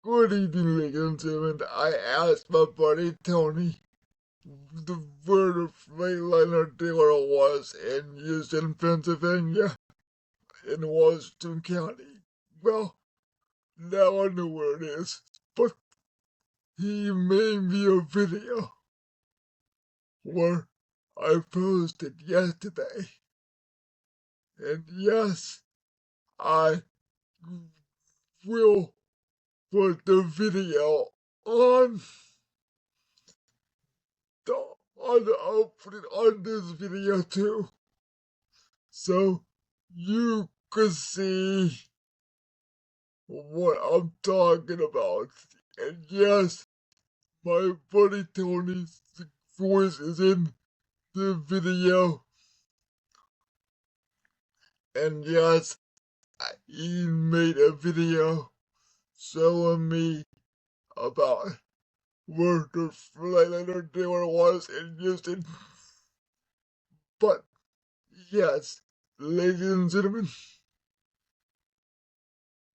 Good evening, ladies and gentlemen. I asked my buddy Tony where the Freightliner dealer was in Houston, Pennsylvania, in Washington County. Well, now I know where it is, but he made me a video where I posted yesterday. And yes, I will put the video on the I'll put it on this video too, so you can see what I'm talking about. And yes, my buddy Tony's voice is in the video. And yes, he made a video showing me about where the Freightliner dealer was in Houston. But yes, ladies and gentlemen,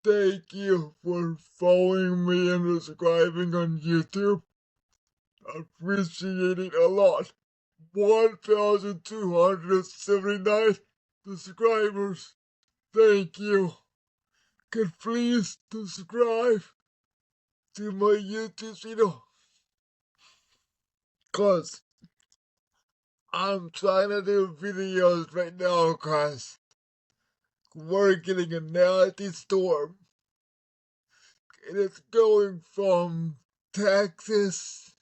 thank you for following me and subscribing on YouTube. I appreciate it a lot. 1,279 subscribers. Thank you. Can please subscribe to my YouTube channel, cause I'm trying to do videos right now, cause we're getting a nasty storm. And it's going from Texas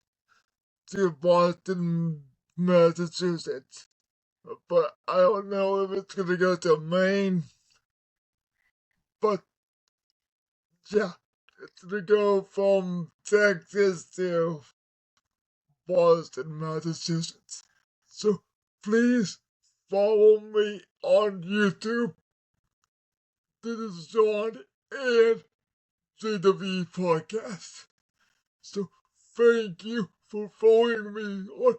to Boston, Massachusetts. But I don't know if it's gonna go to Maine. But yeah, it's gonna go from Texas to Boston, Massachusetts. So please follow me on YouTube. This is John and JW Podcast. So thank you for following me on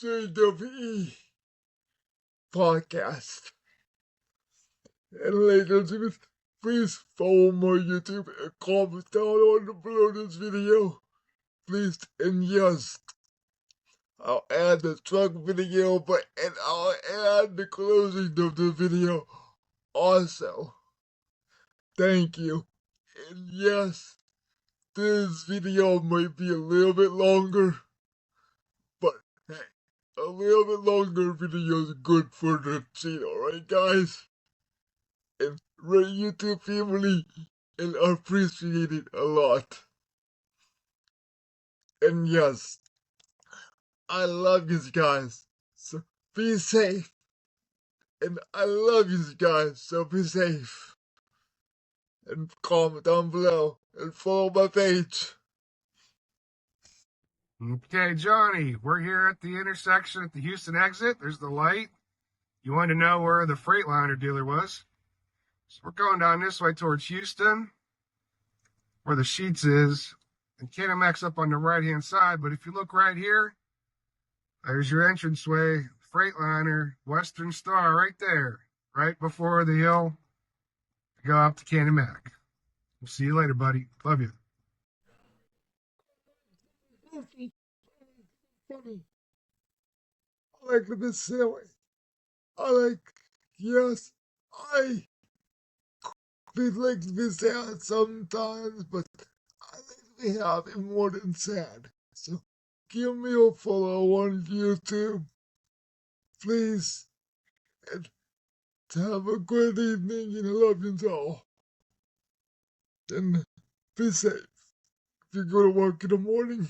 JWE Podcast. And ladies and gentlemen, please follow my YouTube and comment down on below this video. Please, and yes, I'll add the truck video, and I'll add the closing of the video also. Thank you. And yes, this video might be a little bit longer, but hey, a little bit longer video is good for the channel, right guys? And right YouTube family, and I appreciate it a lot. And yes, I love you guys, so be safe. And I love you guys, so be safe. And comment down below and follow my page. Okay, Johnny, we're here at the intersection at the Houston exit. There's the light. You wanted to know where the Freightliner dealer was. So we're going down this way towards Houston, where the Sheetz is, and KNMX up on the right-hand side. But if you look right here, there's your entranceway, Freightliner, Western Star, right there, right before the hill. Go up to KNMX. We'll see you later, buddy. Love you. Funny. I like to be silly. Yes, I like to be sad sometimes, but I like to be happy more than sad. So give me a follow on YouTube, please. And have a good evening, and I love you all. And be safe if you go to work in the morning.